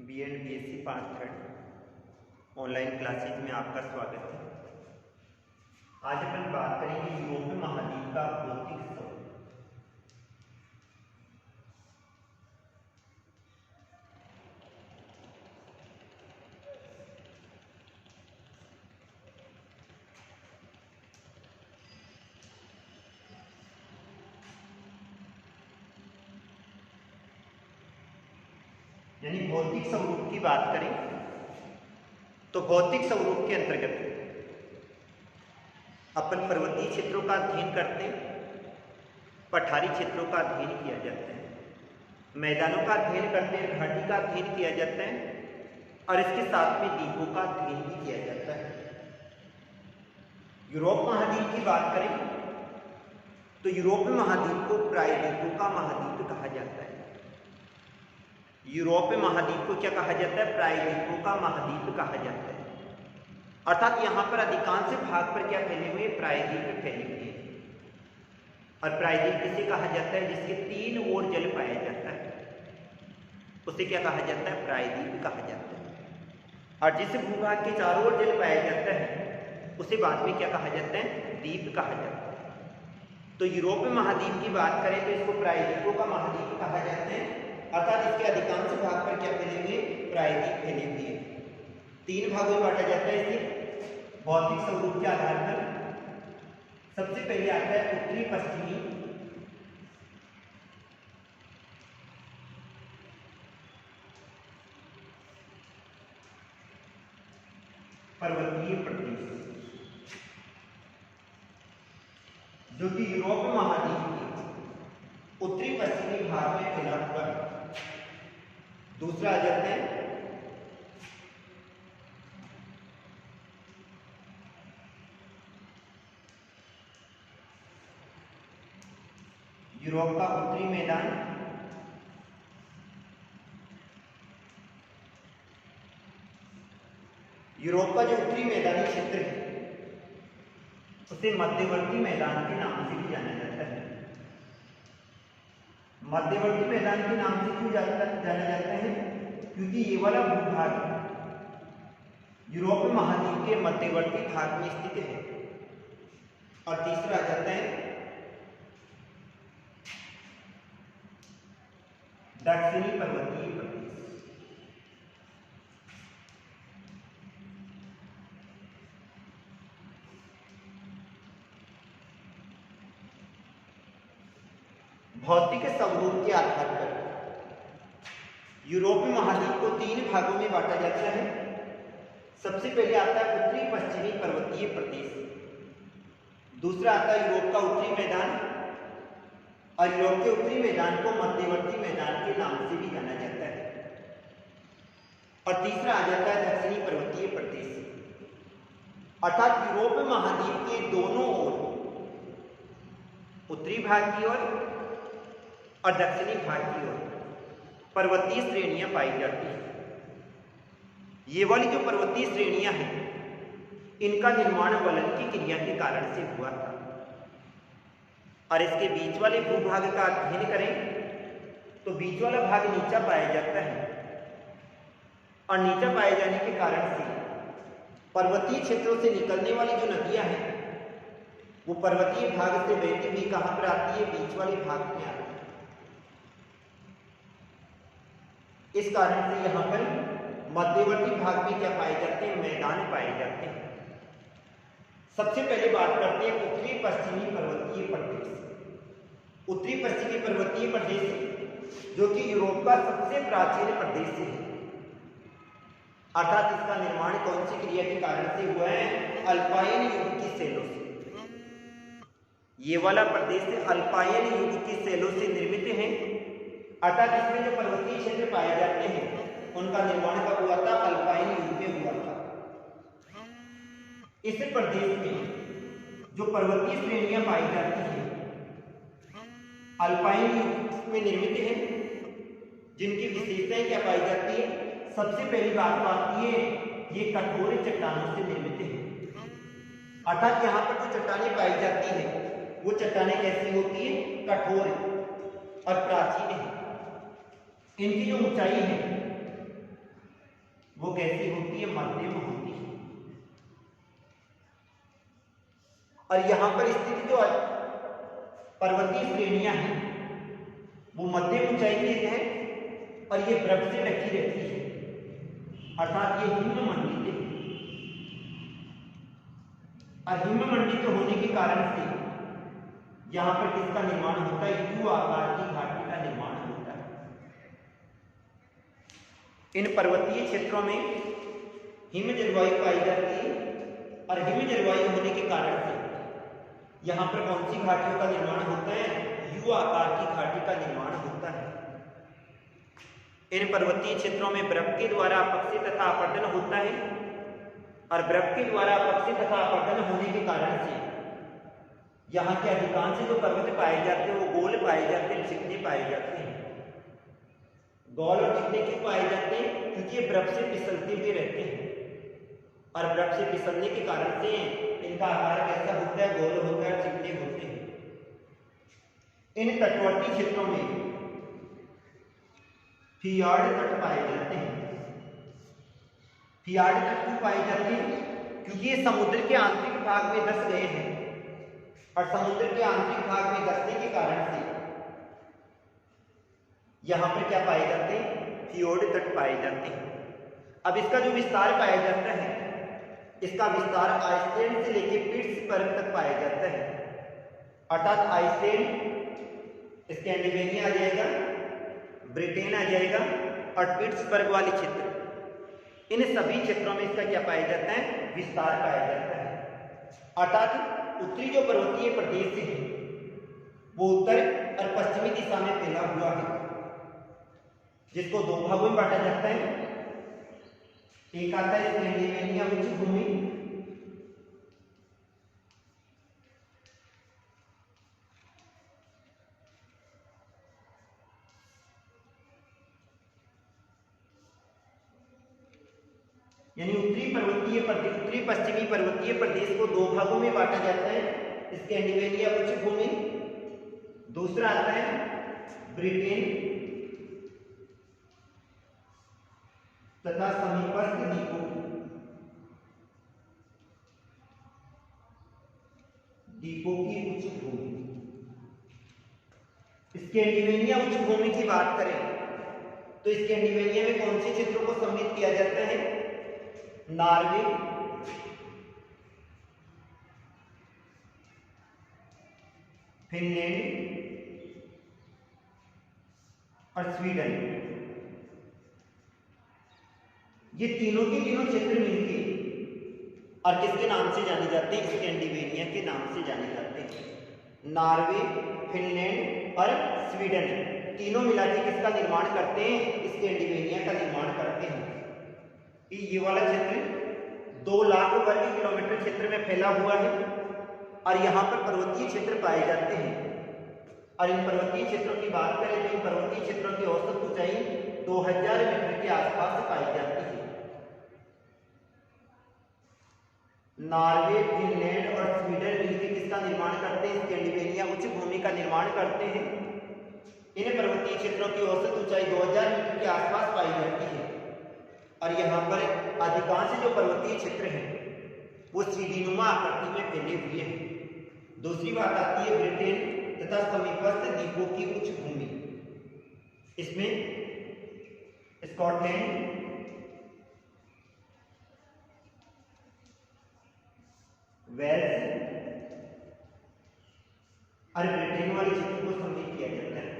BEd BSc part 3 online classes में आपका स्वागत है। आज अपन बात करेंगे यूरोपीय महाद्वीप का भौतिक स्वरूप। यानी भौतिक स्वरूप की बात करें तो भौतिक स्वरूप के अंतर्गत अपन पर्वतीय क्षेत्रों का अध्ययन करते हैं, पठारी क्षेत्रों का अध्ययन किया जाता है, मैदानों का अध्ययन करते हैं, घाटी का अध्ययन किया जाता है और इसके साथ में द्वीपों का अध्ययन भी किया जाता है। यूरोप महाद्वीप की बात करें तो यूरोपीय महाद्वीप को प्रायद्वीपों का महाद्वीप कहा जाता है। यूरोपीय महाद्वीप को क्या कहा जाता है? प्रायद्वीपों का महाद्वीप कहा जाता है। अर्थात यहाँ पर अधिकांश भाग पर क्या फैले हुए? प्रायद्वीप फैले हुए हैं। और प्रायद्वीप किसे कहा जाता है? जिसके तीन ओर जल पाया जाता है उसे क्या कहा जाता है? प्रायद्वीप कहा जाता है। और जिस भूभाग के चारों ओर जल पाया जाता है उसे बाद में क्या कहा जाता है? द्वीप कहा जाता है। तो यूरोपीय महाद्वीप की बात करें तो इसको प्रायद्वीपों का महाद्वीप कहा जाता है। अर्थात इसके अधिकांश भाग पर क्या फैले हुए? प्रायद्वीप फैले हुए हैं। तीन भागों में बांटा जाता है इसे भौतिक स्वरूप के आधार पर। सबसे पहले आता है उत्तरी पश्चिमी पर्वतीय प्रदेश, जो कि यूरोप महाद्वीप के उत्तरी पश्चिमी भाग में फैला हुआ है। दूसरा आ जाता है यूरोप का उत्तरी मैदान, यूरोप का जो उत्तरी मैदानी क्षेत्र है उसे मध्यवर्ती मैदान के नाम से भी जाना जाता है। मध्यवर्ती मैदान के नाम से क्यों जाना जाता है? क्योंकि ये वाला भूभाग यूरोपीय महाद्वीप के मध्यवर्ती भाग में स्थित है। और तीसरा आ जाता है दक्षिणी पर्वतीय प्रदेश। भौतिक स्वरूप के आधार पर यूरोपीय महाद्वीप को तीन भागों में बांटा जाता है। सबसे पहले आता है उत्तरी पश्चिमी पर्वतीय प्रदेश, दूसरा आता है यूरोप का उत्तरी मैदान और यूरोप के उत्तरी मैदान को मध्यवर्ती मैदान के नाम से भी जाना जाता है। और तीसरा आ जाता है दक्षिणी पर्वतीय प्रदेश। अर्थात यूरोपीय महाद्वीप के दोनों ओर, उत्तरी भाग की ओर और दक्षिणी भाग की ओर पर्वतीय श्रेणियां पाई जाती हैं। ये वाली जो पर्वतीय श्रेणियां हैं इनका निर्माण वलन की क्रिया के कारण से हुआ था। और इसके बीच वाले भूभाग का अध्ययन करें तो बीच वाला भाग नीचा पाया जाता है और नीचा पाए जाने के कारण से पर्वतीय क्षेत्रों से निकलने वाली जो नदियां हैं वो पर्वतीय भाग से बहती हुई कहां पर आती है? बीच वाले भाग में आती है। इस कारण से यहां पर मध्यवर्ती भाग में क्या पाए जाते हैं? मैदान पाए जाते हैं। सबसे पहले बात करते हैं उत्तरी पश्चिमी पर्वतीय प्रदेश। उत्तरी पश्चिमी पर्वतीय प्रदेश जो कि यूरोप का सबसे प्राचीन प्रदेश है। अर्थात इसका निर्माण कौन सी क्रिया के कारण से हुआ है? अल्पाइन युग की सेलों से। ये वाला प्रदेश अल्पाइन युग की सेलों से निर्मित है। अर्थात इसमें जो पर्वतीय क्षेत्र पाए जाते हैं उनका निर्माण कब हुआ था? अल्पाइन युग में हुआ था। इस प्रदेश में जो पर्वतीय श्रेणियां पाई जाती हैं अल्पाइन युग में निर्मित है, जिनकी विशेषताएं क्या पाई जाती है? सबसे पहली बात आती है ये कठोर चट्टानों से निर्मित है। अर्थात यहाँ पर जो चट्टानें पाई जाती है वो चट्टानें कैसी होती है? कठोर और प्राचीन है। इनकी जो ऊंचाई है वो कैसी होती है? मध्यम होती है। और यहां पर स्थित जो पर्वतीय श्रेणियां हैं वो मध्यम ऊंचाई की है और ये बर्फ से ढकी रहती है, अर्थात ये हिममंडित है। और हिममंडित होने के कारण से यहां पर किसका निर्माण होता है? यू आकार की घाटी का निर्माण होता है। इन पर्वतीय क्षेत्रों में हिम जलवायु पाई जाती है और हिम जलवायु होने के कारण से यहां पर कौन सी घाटियों का निर्माण होता है? यू आकार की घाटी का निर्माण होता है। इन पर्वतीय क्षेत्रों में बर्फ के द्वारा अपक्षय तथा अपरदन होता है और बर्फ के द्वारा अपक्षय तथा अपरदन होने के कारण से यहाँ के अधिकांश जो पर्वत पाए जाते हैं वो गोल पाए जाते हैं, चिकने पाए जाते हैं। गोल और चिकने क्यों पाए जाते हैं? क्योंकि ये बर्फ से फिसलते हुए रहते हैं और बर्फ से फिसलने के कारण से इनका आकार कैसा होता है? गोल होता है, चिकने होते हैं। इन तटवर्ती क्षेत्रों में फियार्ड तट पाए जाते हैं। फियार्ड तट क्यों पाए जाते हैं? क्योंकि ये समुद्र के आंतरिक भाग में धंस गए हैं और समुद्र के आंतरिक भाग में धंसने के कारण से यहां पर क्या पाए जाते हैं? फियोर्ड तट पाए जाते हैं। अब इसका जो विस्तार पाया जाता है, इसका विस्तार आइसलैंड से लेकर पिट्सबर्ग तक पाया जाता है, अर्थात आइसलैंड, स्कैंडिनेविया आ जाएगा, ब्रिटेन आ जाएगा और पिट्सबर्ग वाले क्षेत्र, इन सभी क्षेत्रों में इसका क्या पाया जाता है? विस्तार पाया जाता है। अर्थात उत्तरी जो पर्वतीय प्रदेश है वो उत्तर और पश्चिमी दिशा में फैला हुआ है, जिसको दो भागों में बांटा जाता है। एक आता है स्कैंडिनेविया उच्च भूमि, यानी उत्तरी पश्चिमी पर्वतीय प्रदेश को दो भागों में बांटा जाता है। स्कैंडिनेविया उच्च भूमि, दूसरा आता है ब्रिटेन तथा समीपस्थ द्वीपों की उच्च भूमि। स्कैंडिनेविया उच्च भूमि की बात करें तो स्कैंडिनेविया में कौन से क्षेत्रों को सम्मिलित किया जाता है? नॉर्वे, फिनलैंड और स्वीडन, ये तीनों के तीनों क्षेत्र मिलके और किसके नाम से जाने जाते हैं? स्कैंडिनेविया के नाम से जाने जाते हैं। नॉर्वे, फिनलैंड और स्वीडन तीनों मिलाकर किसका निर्माण करते हैं? स्कैंडिनेविया का निर्माण करते हैं। ये वाला क्षेत्र 2 लाख वर्ग किलोमीटर क्षेत्र में फैला हुआ है और यहाँ पर पर्वतीय क्षेत्र पाए जाते हैं। और इन पर्वतीय क्षेत्रों की बात करें तो इन पर्वतीय क्षेत्रों की औसत ऊंचाई 2000 मीटर के आसपास पाई जाती है। नॉर्वे, फिनलैंड और स्वीडन मिलकर किसका निर्माण करते हैं? स्कैंडिनेविया उच्च भूमि का निर्माण करते हैं। इन पर्वतीय क्षेत्रों की औसत ऊंचाई 2000 मीटर के आसपास पाई जाती है और यहाँ पर अधिकांश जो पर्वतीय क्षेत्र हैं वो सीढ़ीनुमा आकृति में फैले हुए हैं। दूसरी बात आती है ब्रिटेन तथा समीपस्थ द्वीपों की उच्च भूमि। इसमें स्कॉटलैंड, वेल्स और ब्रिटेन वाले क्षेत्र को सम्मिलित किया जाता है।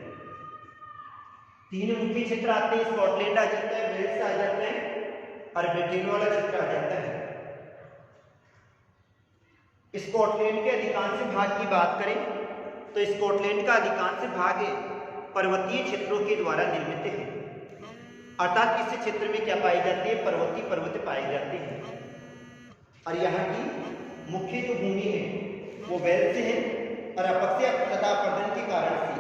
3 मुख्य क्षेत्र आते हैं, स्कॉटलैंड आ जाता है, वेल्स आ जाता है और ब्रिटेन वाला क्षेत्र आ जाता है। स्कॉटलैंड के अधिकांश भाग की बात करें तो स्कॉटलैंड का अधिकांश भाग पर्वतीय क्षेत्रों के द्वारा निर्मित है, अर्थात इस क्षेत्र में क्या पाए जाते हैं? पर्वतीय पर्वत पाए जाते हैं। और यहाँ की मुख्य जो भूमि है वो वेल्स है और अपक्षय तथा अपरदन के कारण से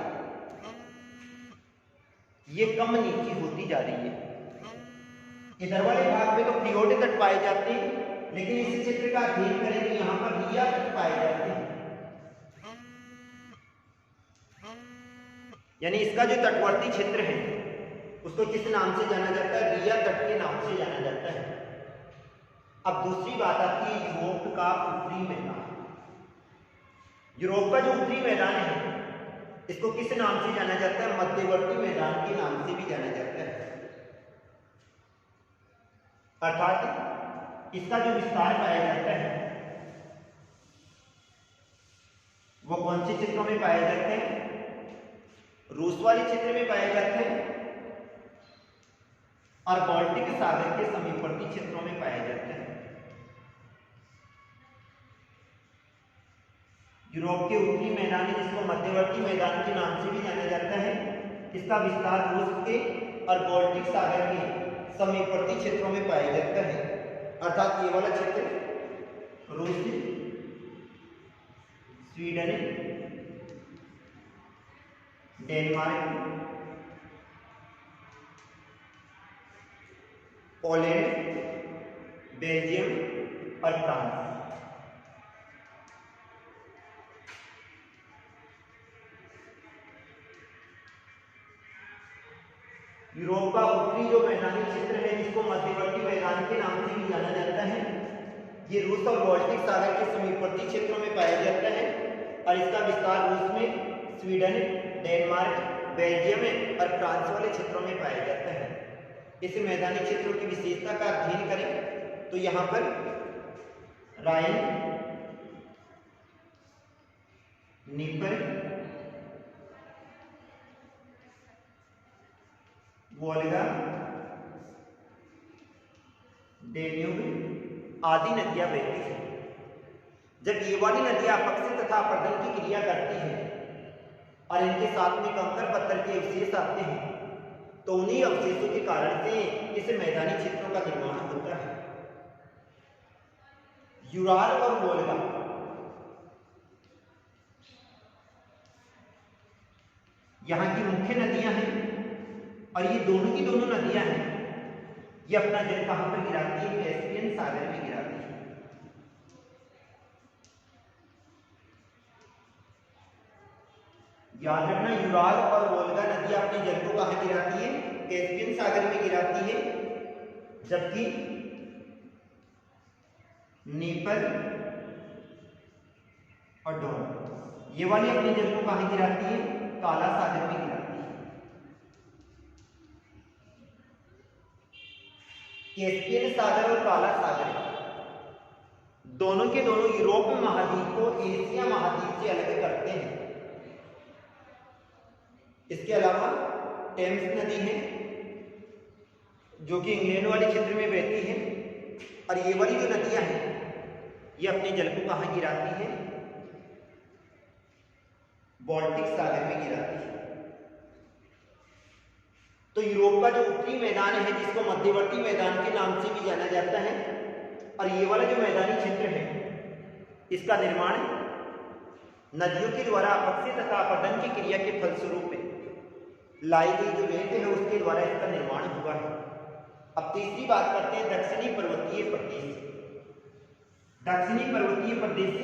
ये कम नीची होती जा रही है। इधर वाले भाग में तो फियोर्ड तट पाए जाते हैं, लेकिन इस क्षेत्र का अध्ययन करें तो यहाँ पर रिया तट पाए जाते हैं। यानी इसका जो तटवर्ती क्षेत्र है उसको किस नाम से जाना जाता है? रिया तट के नाम से जाना जाता है। अब दूसरी बात आती है यूरोप का उत्तरी मैदान। यूरोप का जो उत्तरी मैदान है इसको किस नाम से जाना जाता है? मध्यवर्ती मैदान के नाम से भी जाना जाता है। अर्थात इसका जो विस्तार पाया जाता है वो कौन से क्षेत्रों में पाए जाते हैं? रूस वाले क्षेत्र में पाए जाते हैं और बाल्टिक सागर के समीपवर्ती क्षेत्रों में पाए जाते हैं। यूरोप के उत्तरी मैदान है जिसको मध्यवर्ती मैदान के नाम से भी जाना जाता है। इसका विस्तार रूस के और बाल्टिक सागर के समीपवर्ती क्षेत्रों में पाया जाता है। अर्थात ये वाला क्षेत्र रूस, स्वीडन, डेनमार्क, पोलैंड, बेल्जियम और फ्रांस। यूरोप का उत्तरी जो मैदानी क्षेत्र है जिसको मध्यवर्ती मैदान के नाम से भी जाना जाता है, ये रूस और बाल्टिक सागर के समीपवर्ती क्षेत्रों में पाया जाता है और इसका विस्तार रूस में, स्वीडन, डेनमार्क, बेल्जियम और फ्रांस वाले क्षेत्रों में पाया जाता है। इस मैदानी क्षेत्रों की विशेषता का अध्ययन करें तो यहाँ पर राइन, नीपर, वोल्गा, डेन्यूब आदि नदियां बहती हैं। जब ये वाली नदियां अपक्षय तथा अपर्दन की क्रिया करती हैं और इनके साथ में कंकड़ पत्थर के अवशेष आते हैं तो उन्हीं अवशेषों के कारण से इस मैदानी क्षेत्रों का निर्माण होता है। यूराल और वोल्गा यहाँ की मुख्य नदियां हैं और ये दोनों की दोनों नदियां हैं ये अपना जल कहां पर गिराती है? कैस्पियन सागर में गिराती है। याद रखना यूराल और वोल्गा नदियां अपने जल को कहां गिराती है? कैस्पियन सागर में गिराती है। जबकि नीपर और डॉन ये वाली अपने जल को कहां गिराती है? काला सागर में गिराती है। कैस्पियन सागर और काला सागर दोनों के दोनों यूरोप महाद्वीप को एशिया महाद्वीप से अलग करते हैं। इसके अलावा टेम्स नदी है जो कि इंग्लैंड वाले क्षेत्र में बहती है और ये वाली जो नदियां हैं ये अपने जल को कहां गिराती है? बाल्टिक सागर में गिराती है। तो यूरोप का जो उत्तरी मैदान है जिसको मध्यवर्ती मैदान के नाम से भी जाना जाता है और ये वाला जो मैदानी क्षेत्र है इसका निर्माण नदियों के द्वारा अपक्षय तथा अपरदन की क्रिया के फलस्वरूप लाई गई जो रेत है उसके द्वारा इसका निर्माण हुआ है। अब तीसरी बात करते हैं दक्षिणी पर्वतीय प्रदेश। दक्षिणी पर्वतीय प्रदेश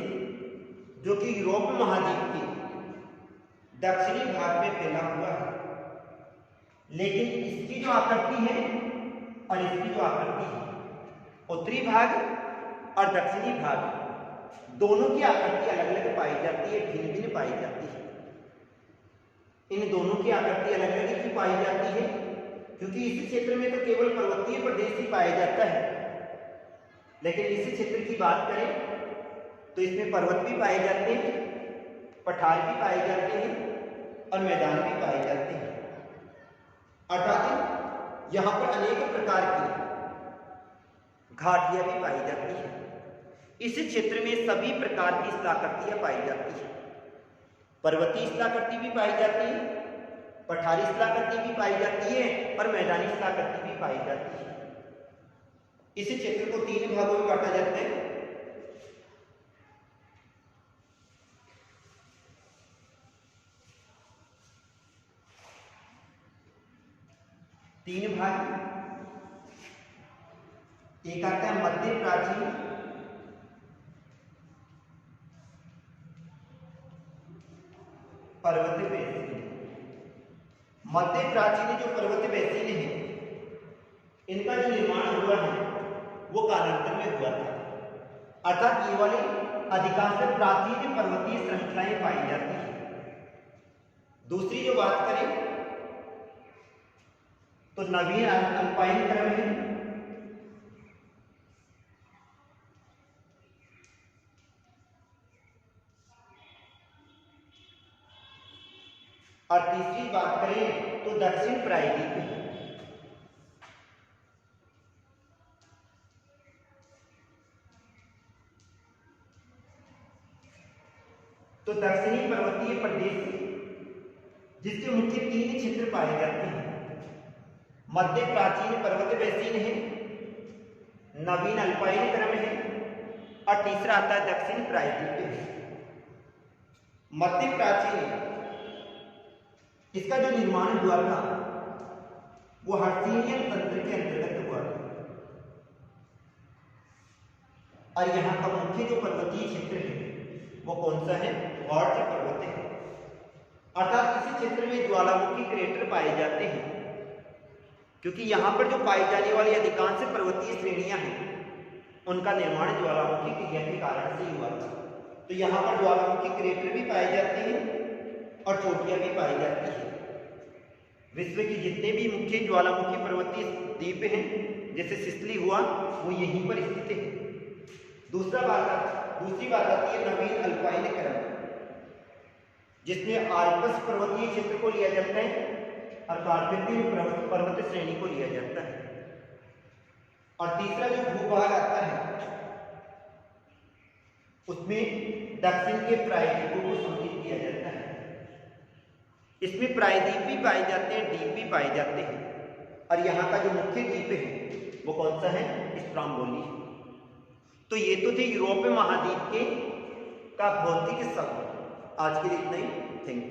जो कि यूरोप महाद्वीप के दक्षिणी भाग में फैला हुआ है, लेकिन इसकी जो आकृति है और इसकी जो आकृति है, उत्तरी भाग और दक्षिणी भाग दोनों की आकृति अलग अलग पाई जाती है, भिन्न भिन्न पाई जाती है। इन दोनों की आकृति अलग अलग ही पाई जाती है क्योंकि इस क्षेत्र में तो केवल पर्वतीय प्रदेश ही पाया जाता है, लेकिन इस क्षेत्र की बात करें तो इसमें पर्वत भी पाए जाते हैं, पठार भी पाए जाते हैं और मैदान भी पाए जाते हैं। अर्थात यहाँ पर अनेक प्रकार की घाटियां भी पाई जाती हैं। इस क्षेत्र में सभी प्रकार की स्थलाकृतियां पाई जाती हैं। पर्वतीय स्थलाकृति भी पाई जाती है, पठारी स्थलाकृति भी पाई जाती है और मैदानी स्थलाकृति भी पाई जाती है। इस क्षेत्र को 3 भागों में बांटा जाता है। तीन भाग, एक आता है मध्य प्राचीन, पर्वत पेशवी। मध्य प्राचीन जो पर्वत बेसिन है इनका जो निर्माण हुआ है वो कालांतर में हुआ था, अर्थात ये वाली अधिकांश प्राचीन पर्वतीय श्रृंखलाएं पाई जाती हैं। दूसरी जो बात करें तो नवीन अल्पाइन क्रम है, और तीसरी बात करें तो दक्षिण प्रायद्वीप है। तो दक्षिणी पर्वतीय प्रदेश जिसके मुख्य 3 क्षेत्र पाए जाते हैं, मध्य प्राचीन पर्वत बेसिन है, नवीन अल्पाइन क्रम है, और तीसरा आता है दक्षिण प्रायद्वीप है। मध्य प्राचीन इसका जो निर्माण हुआ था वो हर्षियन तंत्र के अंतर्गत हुआ था, और यहाँ का मुख्य जो पर्वतीय क्षेत्र है वो कौन सा है? गौड़ पर्वत है। अर्थात इसी क्षेत्र में ज्वालामुखी क्रेटर पाए जाते हैं, क्योंकि यहाँ पर जो पाई जाने वाली अधिकांश पर्वतीय श्रेणियां हैं उनका निर्माण ज्वालामुखी क्रिया के कारण से हुआ था। तो यहाँ पर ज्वालामुखी क्रेटर भी पाए जाते हैं और चोटियां भी पाई जाती है। विश्व के जितने भी मुख्य ज्वालामुखी पर्वतीय द्वीप हैं जैसे सिसिली हुआ वो यहीं पर स्थित है। दूसरी बात आती है नवीन अल्पाइन क्रम, जिसमें आल्प्स पर्वतीय क्षेत्र को लिया जाता है और कार्पेथियन पर्वत श्रेणी को लिया जाता है। और तीसरा जो भूभाग आता है उसमें दक्षिण के प्रायद्वीपों को सम्मिलित किया जाता है। इसमें प्रायद्वीप भी पाए जाते हैं, द्वीप भी पाए जाते हैं, और यहाँ का जो मुख्य द्वीप है वो कौन सा है? स्ट्रोम्बोली। तो ये तो थे यूरोपीय महाद्वीप के का भौतिक शब्द। आज के लिए इतना ही। Thank you.